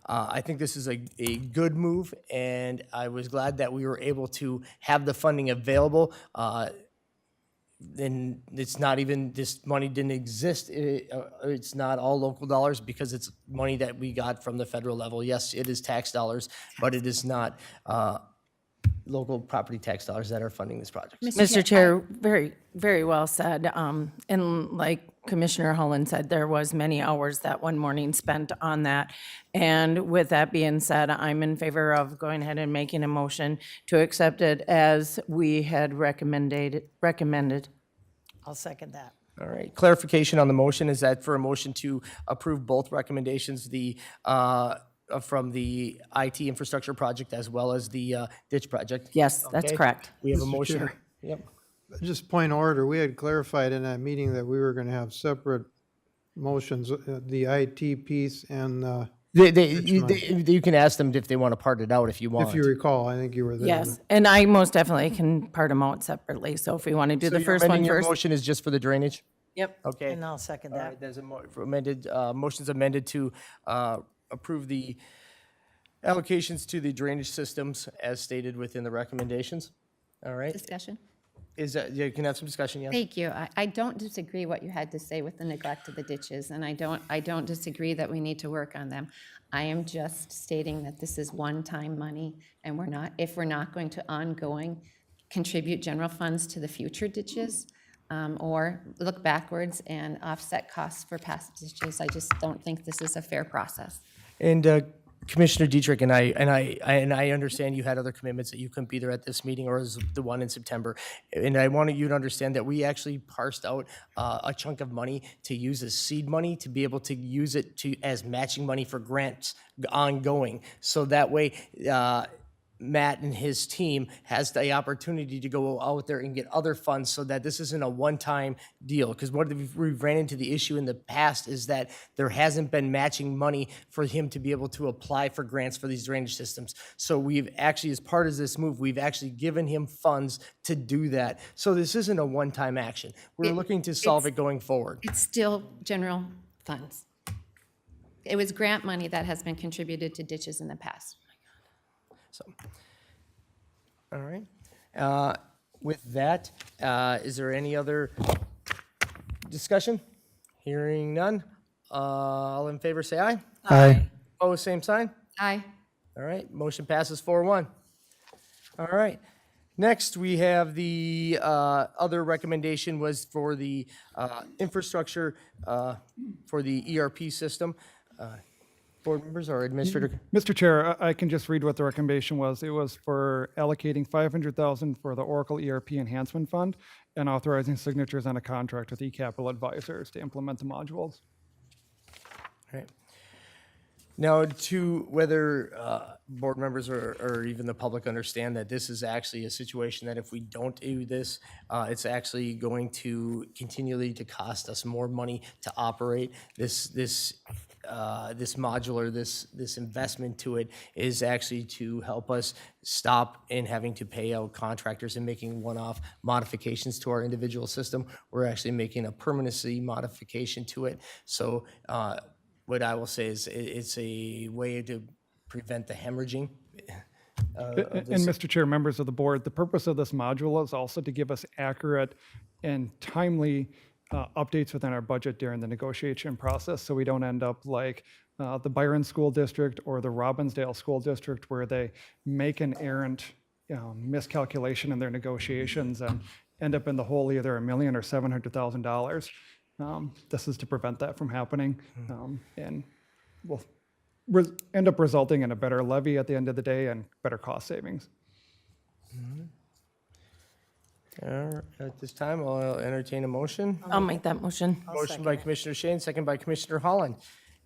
I think this is a good move, and I was glad that we were able to have the funding available. And it's not even, this money didn't exist. It's not all local dollars because it's money that we got from the federal level. Yes, it is tax dollars, but it is not local property tax dollars that are funding this project. Mr. Chair, very, very well said. And like Commissioner Holland said, there was many hours that one morning spent on that. And with that being said, I'm in favor of going ahead and making a motion to accept it as we had recommended. I'll second that. All right, clarification on the motion, is that for a motion to approve both recommendations, from the IT infrastructure project as well as the ditch project? Yes, that's Okay. correct. We have a Mr. motion. Chair. Yep. Just point of order, we had clarified in that meeting that we were going to have separate motions, the IT piece and, You can ask them if they want to part it out if you want. if you recall, I think you were there. Yes, and I most definitely can part them out separately. So if we want to do So the you're first one amending your first. motion is just for the drainage? Yep. Okay. And I'll second All that. right, there's a motion's amended to approve the allocations to the drainage systems as stated within the recommendations. All right, Discussion? is that, you can have some discussion, yes? Thank you. I don't disagree what you had to say with the neglect of the ditches, and I don't disagree that we need to work on them. I am just stating that this is one-time money, and if we're not going to ongoing contribute general funds to the future ditches, or look backwards and offset costs for past ditches, I just don't think this is a fair process. And Commissioner Dietrich and I understand you had other commitments that you couldn't be there at this meeting or as the one in September. And I wanted you to understand that we actually parsed out a chunk of money to use as seed money to be able to use it as matching money for grants ongoing. So that way, Matt and his team has the opportunity to go out there and get other funds so that this isn't a one-time deal. Because what we've ran into the issue in the past is that there hasn't been matching money for him to be able to apply for grants for these drainage systems. So we've actually, as part of this move, we've actually given him funds to do that. So this isn't a one-time action. We're looking to solve it going forward. It's still general funds. It was grant money that has been contributed to ditches in the past. So, all right. With that, is there any other discussion? Hearing none. All in favor, say aye. Aye. Opposed, same sign. Aye. All right, motion passes 4-1. All right. Next, we have the other recommendation was for the infrastructure for the ERP system. Board members or administrator? Mr. Chair, I can just read what the recommendation was. It was for allocating $500,000 for the Oracle ERP Enhancement Fund and authorizing signatures on a contract with eCapital Advisors to implement the modules. All right. Now, to whether board members or even the public understand that this is actually a situation that if we don't do this, it's actually going to continually to cost us more money to operate. This modular, this investment to it is actually to help us stop in having to pay out contractors and making one-off modifications to our individual system. We're actually making a permanency modification to it. So what I will say is it's a way to prevent the hemorrhaging. And Mr. Chair, members of the board, the purpose of this module is also to give us accurate and timely updates within our budget during the negotiation process, so we don't end up like the Byron School District or the Robbinsdale School District, where they make an errant miscalculation in their negotiations and end up in the hole either $1 million or $700,000. This is to prevent that from happening, and will end up resulting in a better levy at the end of the day and better cost savings. All right, at this time, I'll entertain a motion. I'll make that motion. Motion by Commissioner Shane, second by Commissioner Holland.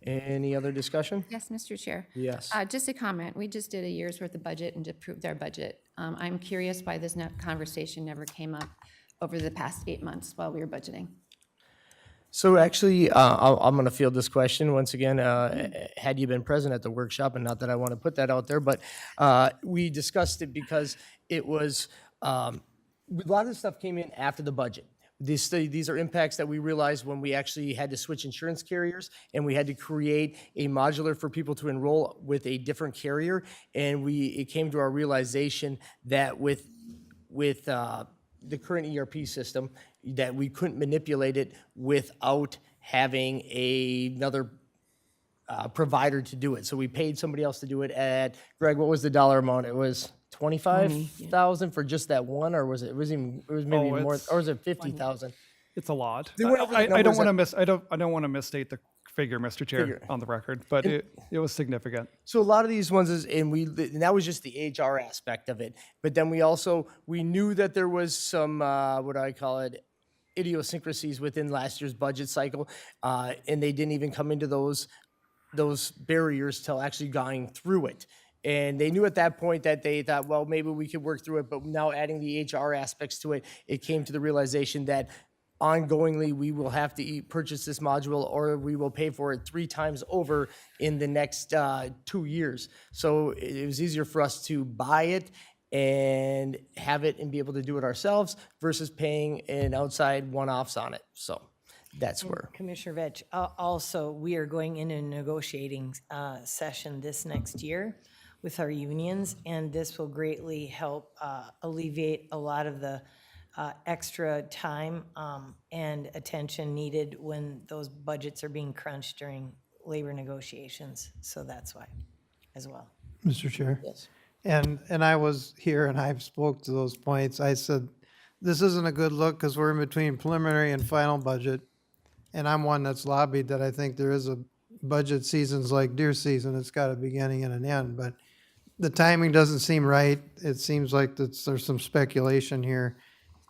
Any other discussion? Yes, Mr. Chair. Yes. Just a comment. We just did a year's worth of budget and approved our budget. I'm curious why this conversation never came up over the past 8 months while we were budgeting. So actually, I'm going to field this question once again. Had you been present at the workshop, and not that I want to put that out there, but we discussed it because it was, a lot of the stuff came in after the budget. These are impacts that we realized when we actually had to switch insurance carriers and we had to create a modular for people to enroll with a different carrier. And it came to our realization that with the current ERP system, that we couldn't manipulate it without having another provider to do it. So we paid somebody else to do it at, Greg, what was the dollar amount? It was 25,000 for just that one, or was it maybe more, it's- or was it 50,000? It's a lot. went over the I don't numbers want to I don't want to misstate the figure, Mr. Chair, on the record, but it was significant. So a lot of these ones and that was just the HR aspect of it. But then we knew that there was some, what do I call it, idiosyncrasies within last year's budget cycle. And they didn't even come into those barriers till actually going through it. And they knew at that point that they thought, well, maybe we could work through it. But now adding the HR aspects to it, it came to the realization that ongoingly we will have to purchase this module, or we will pay for it 3 times over in the next 2 years. So it was easier for us to buy it and have it and be able to do it ourselves versus paying an outside one-offs on it. So that's where. Commissioner Vetch, also, we are going into a negotiating session this next year with our unions, and this will greatly help alleviate a lot of the extra time and attention needed when those budgets are being crunched during labor negotiations. So that's why, as well. Mr. Chair? Yes. And I was here and I spoke to those points. I said, this isn't a good look because we're in between preliminary and final budget. And I'm one that's lobbied that I think there is a budget seasons like deer season. It's got a beginning and an end, but the timing doesn't seem right. It seems like there's some speculation here.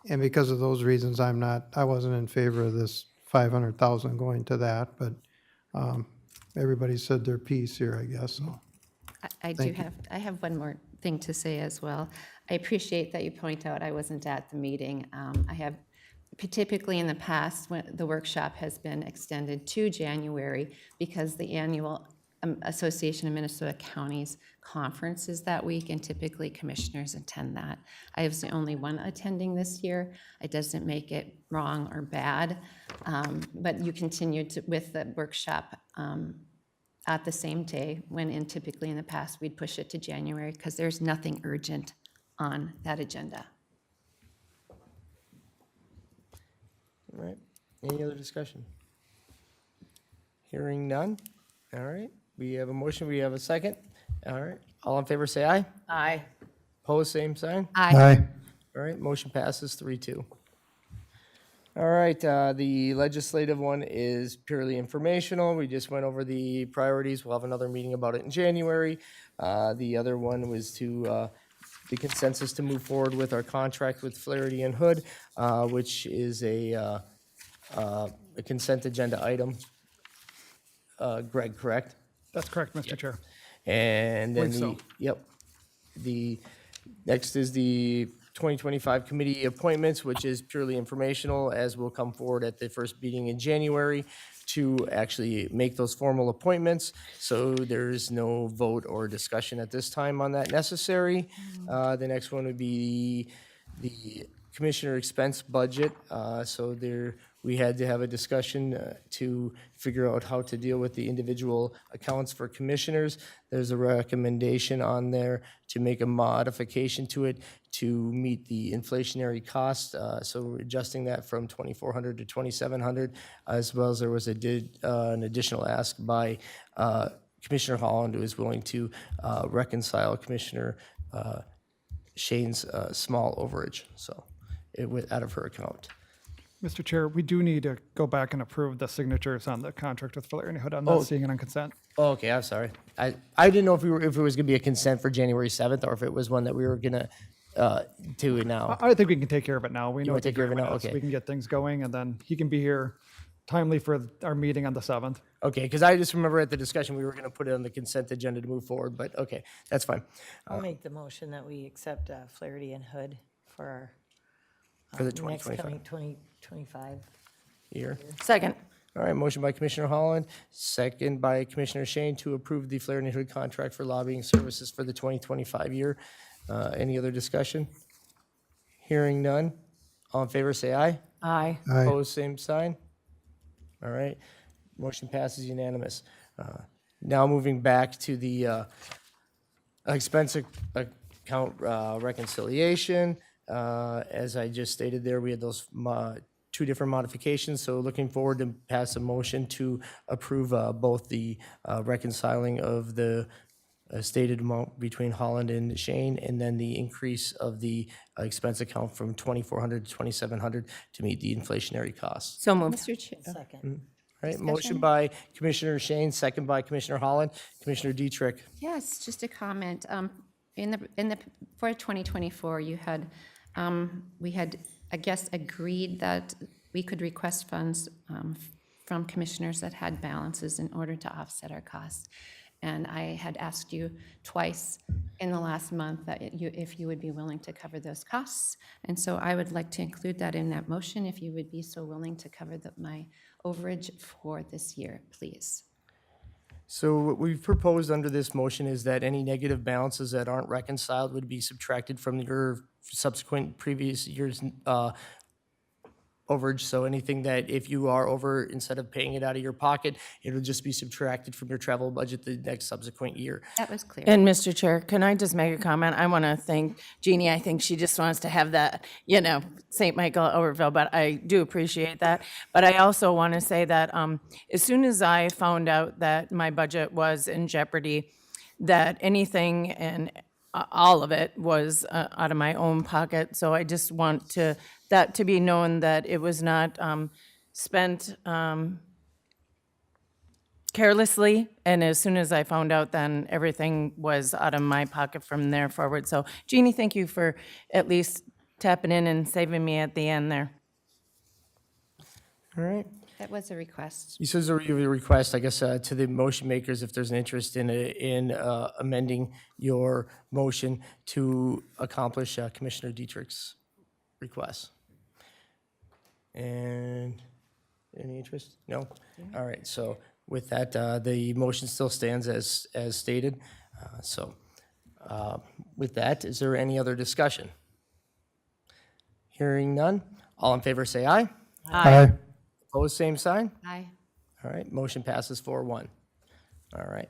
And because of those reasons, I wasn't in favor of this 500,000 going to that, but everybody said their piece here, I guess, so. I have one more thing to say as well. I appreciate that you point out I wasn't at the meeting. I have, typically in the past, when the workshop has been extended to January because the annual Association of Minnesota Counties conference is that week, and typically commissioners attend that. I was the only one attending this year. It doesn't make it wrong or bad, but you continued with the workshop at the same day, when typically in the past we'd push it to January because there's nothing urgent on that agenda. All right. Any other discussion? Hearing none. All right. We have a motion. We have a second. All right. All in favor, say aye. Aye. Opposed, same sign. Aye. All right. Motion passes 3-2. All right. The legislative one is purely informational. We just went over the priorities. We'll have another meeting about it in January. The other one was the consensus to move forward with our contract with Flaherty and Hood, which is a consent agenda item. Greg, correct? That's correct, Mr. Chair. And then Believe so. yep. The next is the 2025 committee appointments, which is purely informational, as will come forward at the first meeting in January to actually make those formal appointments. So there's no vote or discussion at this time on that necessary. The next one would be the commissioner expense budget. So we had to have a discussion to figure out how to deal with the individual accounts for commissioners. There's a recommendation on there to make a modification to it to meet the inflationary cost. So we're adjusting that from 2,400 to 2,700, as well as there was an additional ask by Commissioner Holland, who is willing to reconcile Commissioner Shane's small overage, so out of her account. Mr. Chair, we do need to go back and approve the signatures on the contract with Flaherty and Hood. I'm not seeing it on consent. Oh, okay, I'm sorry. I didn't know if it was gonna be a consent for January 7th, or if it was one that we were gonna do now. I think we can take care of it now. We know wanna what the take care of it now? agreement is. Okay. We can get things going, and then he can be here timely for our meeting on the 7th. Okay, because I just remember at the discussion, we were gonna put it on the consent agenda to move forward, but okay, that's fine. I'll make the motion that we accept Flaherty and Hood for our For the next 2025 coming 2025. year. Second. All right, motion by Commissioner Holland, second by Commissioner Shane to approve the Flaherty and Hood contract for lobbying services for the 2025 year. Any other discussion? Hearing none. All in favor, say aye. Aye. Aye. Opposed, same sign. All right, motion passes unanimous. Now moving back to the expense account reconciliation. As I just stated there, we had those two different modifications, so looking forward to pass a motion to approve both the reconciling of the stated amount between Holland and Shane, and then the increase of the expense account from 2,400 to 2,700 to meet the inflationary costs. So moved. Mr. Chair, Second. All right, motion by Commissioner Shane, second by Commissioner Holland. Commissioner Dietrich. yes, just a comment. For 2024, you had, we had, I guess, agreed that we could request funds from commissioners that had balances in order to offset our costs. And I had asked you twice in the last month that if you would be willing to cover those costs. And so I would like to include that in that motion, if you would be so willing to cover my overage for this year, please. So what we've proposed under this motion is that any negative balances that aren't reconciled would be subtracted from your subsequent previous year's overage. So anything that if you are over, instead of paying it out of your pocket, it'll just be subtracted from your travel budget the next subsequent year. That was clear. And Mr. Chair, can I just make a comment? I want to thank Jeannie. I think she just wants to have that, St. Michael Overville, but I do appreciate that. But I also want to say that as soon as I found out that my budget was in jeopardy, that anything and all of it was out of my own pocket. So I just want that to be known that it was not spent carelessly. And as soon as I found out, then everything was out of my pocket from there forward. So Jeannie, thank you for at least tapping in and saving me at the end there. All right. That was a request. This is a request, I guess, to the motion makers, if there's an interest in amending your motion to accomplish Commissioner Dietrich's request. And any interest? No? All right, so with that, the motion still stands as stated. With that, is there any other discussion? Hearing none, all in favor say aye. Aye. Opposed, same sign? Aye. All right, motion passes 4-1. All right.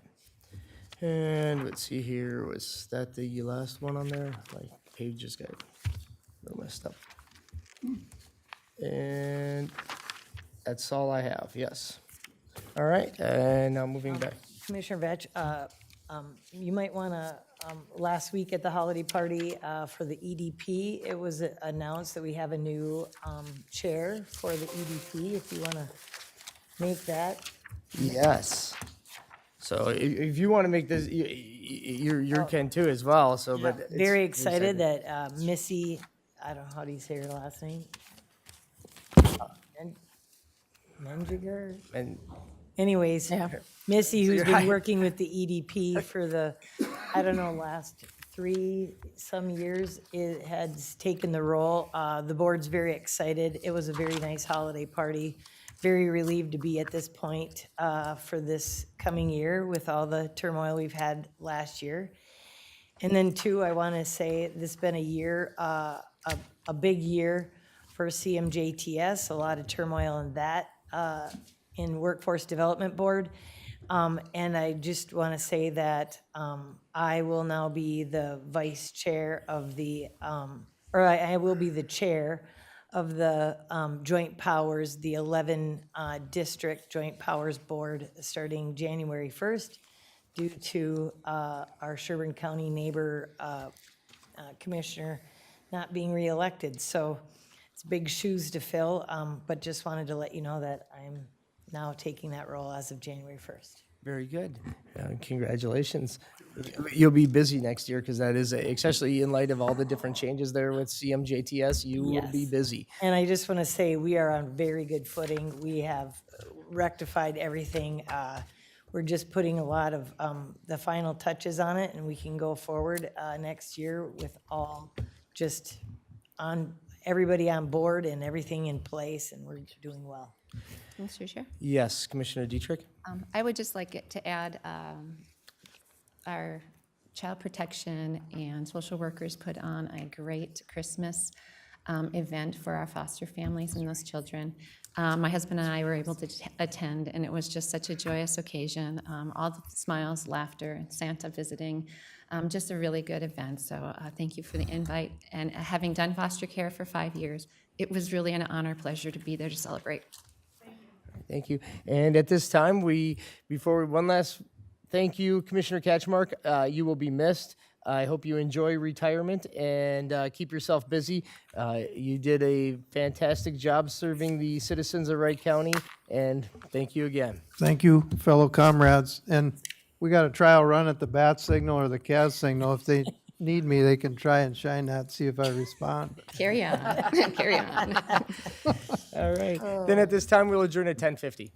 And let's see here, was that the last one on there? My page just got a little messed up. And that's all I have, yes. All right, and now moving back. Commissioner Vetch, you might want to, last week at the holiday party for the EDP, it was announced that we have a new chair for the EDP, if you want to make that. Yes. So if you want to make this, you can too as well, so, but. it's- Very excited that Missy, I don't know, how do you say her last name? Menjiger? And Anyways, Missy, who's been working with the EDP for the, I don't know, last 3-some years, has taken the role. The board's very excited. It was a very nice holiday party. Very relieved to be at this point for this coming year with all the turmoil we've had last year. And then two, I want to say this has been a year, a big year for CMJTS, a lot of turmoil in that, in Workforce Development Board. And I just want to say that I will now be the vice chair of the, or I will be the chair of the Joint Powers, the 11 District Joint Powers Board, starting January 1st, due to our Sherburne County neighbor commissioner not being reelected. So it's big shoes to fill, but just wanted to let you know that I'm now taking that role as of January 1st. very good. Congratulations. You'll be busy next year because that is, especially in light of all the different changes there with CMJTS, you will be Yes. busy. And I just want to say, we are on very good footing. We have rectified everything. We're just putting a lot of the final touches on it, and we can go forward next year with all just everybody on board and everything in place, and we're doing well. Mr. Chair? Yes, Commissioner Dietrich? I would just like it to add, our child protection and social workers put on a great Christmas. event for our foster families and those children. My husband and I were able to attend, and it was just such a joyous occasion. All the smiles, laughter, Santa visiting, just a really good event. So thank you for the invite. And having done foster care for 5 years, it was really an honor, pleasure to be there to celebrate. Thank you. And at this time, one last thank you, Commissioner Catchmark. You will be missed. I hope you enjoy retirement and keep yourself busy. You did a fantastic job serving the citizens of Wright County, and thank you again. Thank you, fellow comrades. And we got a trial run at the bat signal or the CAS signal. If they need me, they can try and shine that, see if I respond. Carry on, carry on. All right. Then at this time, we'll adjourn at 10:50.